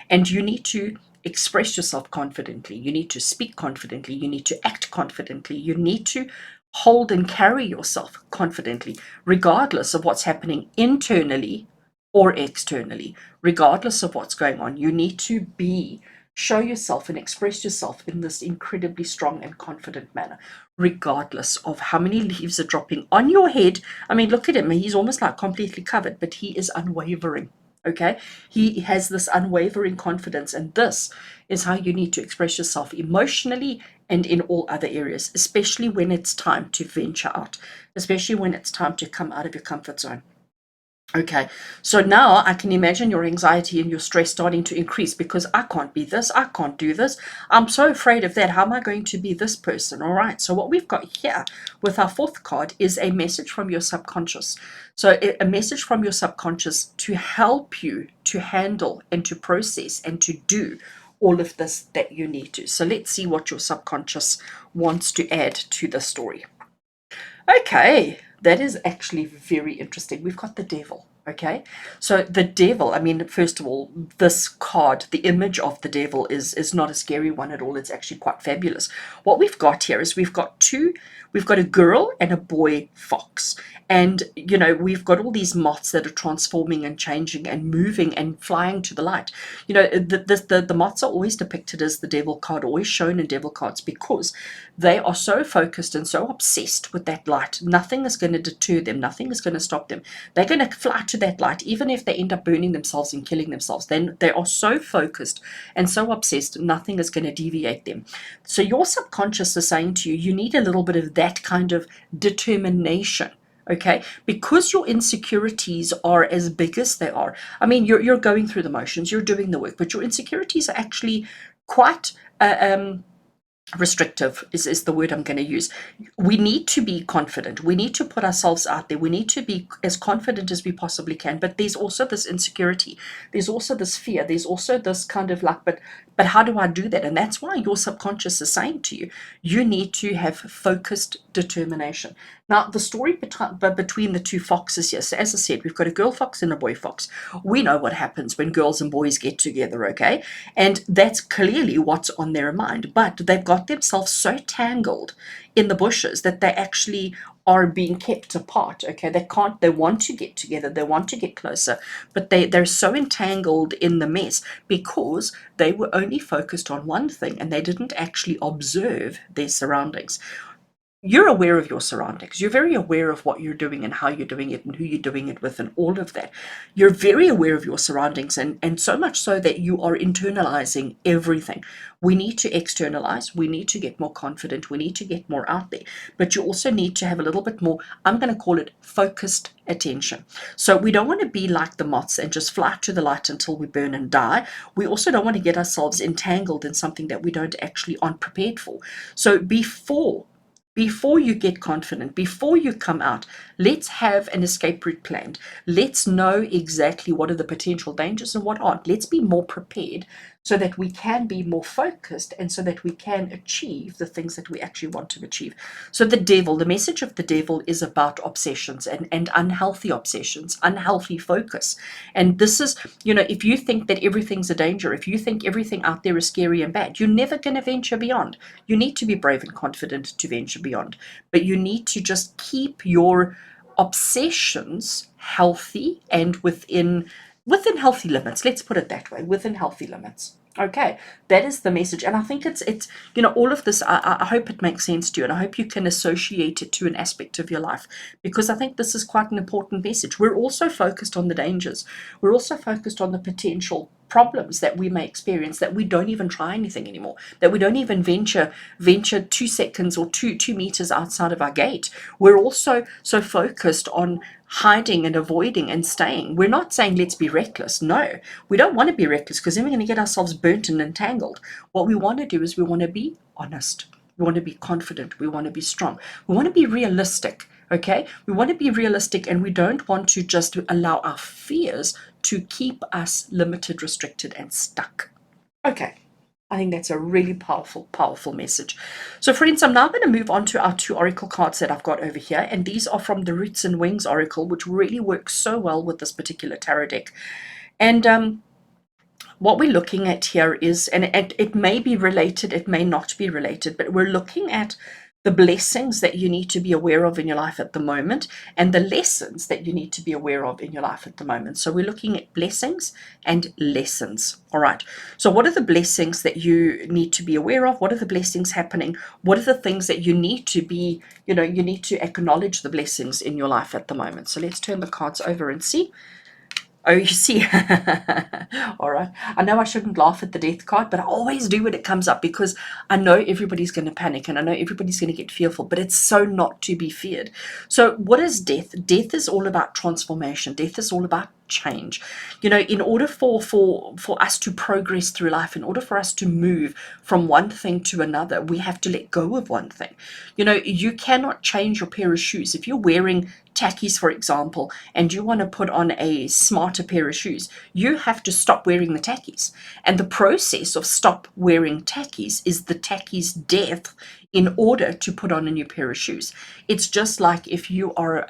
And you need to express yourself confidently. You need to speak confidently. You need to act confidently. You need to hold and carry yourself confidently, regardless of what's happening internally or externally, regardless of what's going on. You need to show yourself and express yourself in this incredibly strong and confident manner, regardless of how many leaves are dropping on your head. I mean, look at him. He's almost like completely covered, but he is unwavering. Okay, he has this unwavering confidence, and this is how you need to express yourself emotionally and in all other areas, especially when it's time to venture out, especially when it's time to come out of your comfort zone. Okay, so now I can imagine your anxiety and your stress starting to increase because I can't be this, I can't do this. I'm so afraid of that. How am I going to be this person? All right, so what we've got here with our fourth card is a message from your subconscious. So a message from your subconscious to help you to handle and to process and to do all of this that you need to. So let's see what your subconscious wants to add to the story. Okay, that is actually very interesting. We've got the devil. Okay, so the devil, I mean, first of all, this card, the image of the devil is not a scary one at all. It's actually quite fabulous. What we've got here is we've got a girl and a boy fox. And, you know, we've got all these moths that are transforming and changing and moving and flying to the light. You know, the moths are always depicted as the devil card, always shown in devil cards, because they are so focused and so obsessed with that light. Nothing is going to deter them. Nothing is going to stop them. They're going to fly to that light, even if they end up burning themselves and killing themselves. Then they are so focused and so obsessed, nothing is going to deviate them. So your subconscious is saying to you, you need a little bit of that kind of determination. Okay, because your insecurities are as big as they are. I mean, you're going through the motions, you're doing the work, but your insecurities are actually quite restrictive is the word I'm going to use. We need to be confident. We need to put ourselves out there. We need to be as confident as we possibly can. But there's also this insecurity. There's also this fear. There's also this kind of like, but how do I do that? And that's why your subconscious is saying to you, you need to have focused determination. Now, the story between the two foxes here. So as I said, we've got a girl fox and a boy fox. We know what happens when girls and boys get together, okay? And that's clearly what's on their mind. But they've got themselves so tangled in the bushes that they actually are being kept apart. Okay, they want to get together, they want to get closer, but they're so entangled in the mess because they were only focused on one thing and they didn't actually observe their surroundings. You're aware of your surroundings. You're very aware of what you're doing and how you're doing it and who you're doing it with and all of that. You're very aware of your surroundings, and so much so that you are internalizing everything. We need to externalize. We need to get more confident. We need to get more out there. But you also need to have a little bit more, I'm going to call it focused attention. So we don't want to be like the moths and just fly to the light until we burn and die. We also don't want to get ourselves entangled in something that we don't actually aren't prepared for. So before before you get confident, before you come out, let's have an escape route planned. Let's know exactly what are the potential dangers and what aren't. Let's be more prepared so that we can be more focused and so that we can achieve the things that we actually want to achieve. So the devil, the message of the devil is about obsessions and unhealthy obsessions, unhealthy focus. And this is, if you think that everything's a danger, if you think everything out there is scary and bad, you're never going to venture beyond. You need to be brave and confident to venture beyond, but you need to just keep your obsessions healthy and within healthy limits. Let's put it that way, within healthy limits. Okay, that is the message, and I think it's all of this. I hope it makes sense to you, and I hope you can associate it to an aspect of your life, because I think this is quite an important message. We're also focused on the dangers. We're also focused on the potential problems that we may experience, that we don't even try anything anymore, that we don't even venture 2 seconds or two meters outside of our gate. We're also so focused on hiding and avoiding and staying. We're not saying let's be reckless. No, we don't want to be reckless, because then we're going to get ourselves burnt and entangled. What we want to do is we want to be honest. We want to be confident. We want to be strong. We want to be realistic. Okay, we want to be realistic, and we don't want to just allow our fears to keep us limited, restricted, and stuck. Okay, I think that's a really powerful, powerful message. So friends, I'm now going to move on to our 2 oracle cards that I've got over here, and these are from the Roots and Wings oracle, which really works so well with this particular tarot deck. And what we're looking at here is, and it may be related, it may not be related, but we're looking at the blessings that you need to be aware of in your life at the moment, and the lessons that you need to be aware of in your life at the moment. So we're looking at blessings and lessons. All right. So what are the blessings that you need to be aware of? What are the blessings happening? What are the things that you need to be, you need to acknowledge the blessings in your life at the moment? So let's turn the cards over and see. Oh, you see. All right. I know I shouldn't laugh at the death card, but I always do when it comes up, because I know everybody's going to panic and I know everybody's going to get fearful, but it's so not to be feared. So what is death? Death is all about transformation. Death is all about change. In order for us to progress through life, in order for us to move from one thing to another, we have to let go of one thing. You cannot change your pair of shoes. If you're wearing tackies, for example, and you want to put on a smarter pair of shoes, you have to stop wearing the tackies. And the process of stop wearing tackies is the tackies death in order to put on a new pair of shoes. It's just like if you are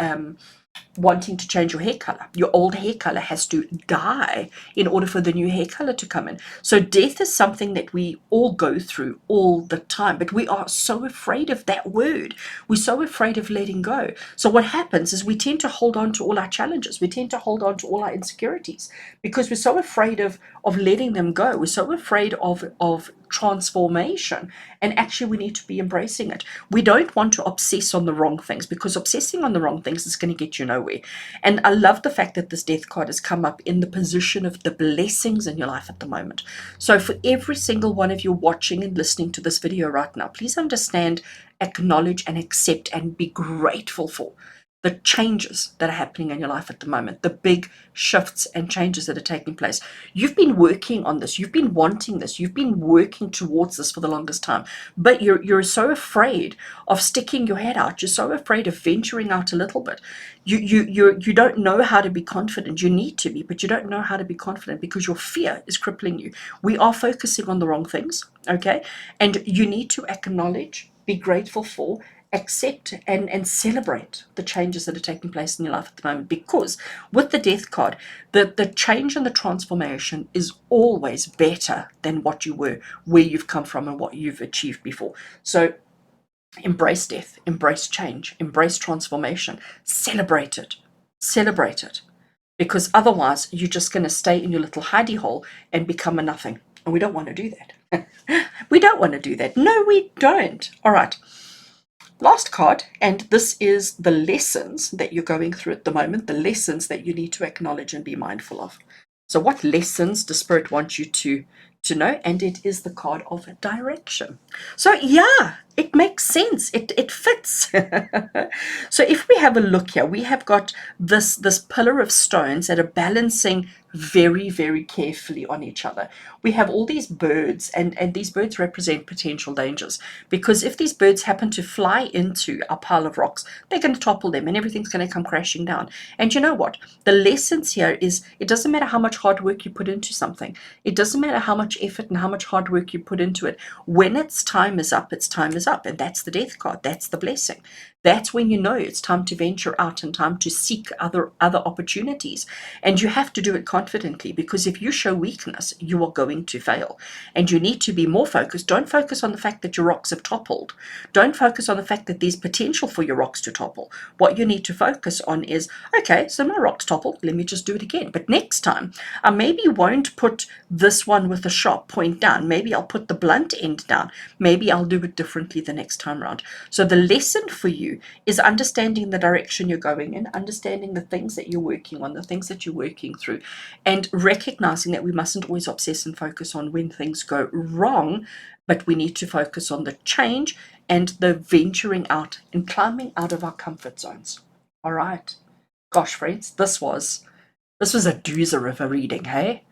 wanting to change your hair color. Your old hair color has to die in order for the new hair color to come in. So death is something that we all go through all the time, but we are so afraid of that word. We're so afraid of letting go. So what happens is we tend to hold on to all our challenges. We tend to hold on to all our insecurities because we're so afraid of letting them go. We're so afraid of transformation, and actually we need to be embracing it. We don't want to obsess on the wrong things, because obsessing on the wrong things is going to get you nowhere. And I love the fact that this death card has come up in the position of the blessings in your life at the moment. So for every single one of you watching and listening to this video right now, please understand, acknowledge and accept and be grateful for the changes that are happening in your life at the moment, the big shifts and changes that are taking place. You've been working on this, you've been wanting this, you've been working towards this for the longest time, but you're so afraid of sticking your head out. You're so afraid of venturing out a little bit. You don't know how to be confident. You need to be, but you don't know how to be confident because your fear is crippling you. We are focusing on the wrong things, okay? And you need to acknowledge, be grateful for, accept and celebrate the changes that are taking place in your life at the moment, because with the death card, the change and the transformation is always better than what you were, where you've come from and what you've achieved before. So embrace death, embrace change, embrace transformation, celebrate it, because otherwise you're just going to stay in your little hidey hole and become a nothing, and we don't want to do that. We don't want to do that. No, we don't. All right. Last card, and this is the lessons that you're going through at the moment, the lessons that you need to acknowledge and be mindful of. So what lessons does Spirit want you to to know, and it is the card of direction. So yeah, it makes sense. It fits. So if we have a look here, we have got this pillar of stones that are balancing very, very carefully on each other. We have all these birds, and these birds represent potential dangers, because if these birds happen to fly into a pile of rocks, they're going to topple them and everything's going to come crashing down. And you know what? The lessons here is, it doesn't matter how much hard work you put into something. It doesn't matter how much effort and how much hard work you put into it. When its time is up, its time is up. And that's the death card. That's the blessing. That's when you know it's time to venture out and time to seek other opportunities. And you have to do it confidently, because if you show weakness, you are going to fail. And you need to be more focused. Don't focus on the fact that your rocks have toppled. Don't focus on the fact that there's potential for your rocks to topple. What you need to focus on is, okay, so my rocks toppled, let me just do it again. But next time, I maybe won't put this one with a sharp point down. Maybe I'll put the blunt end down. Maybe I'll do it differently the next time around. So the lesson for you is understanding the direction you're going in, understanding the things that you're working on, the things that you're working through, and recognizing that we mustn't always obsess and focus on when things go wrong, but we need to focus on the change and the venturing out and climbing out of our comfort zones. All right. Gosh, friends, this was a doozer of a reading, hey?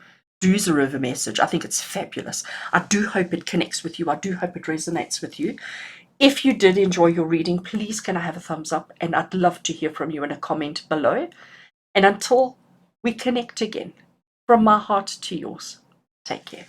Doozer of a message. I think it's fabulous. I do hope it connects with you. I do hope it resonates with you. If you did enjoy your reading, please can I have a thumbs up? And I'd love to hear from you in a comment below. And until we connect again, from my heart to yours, take care.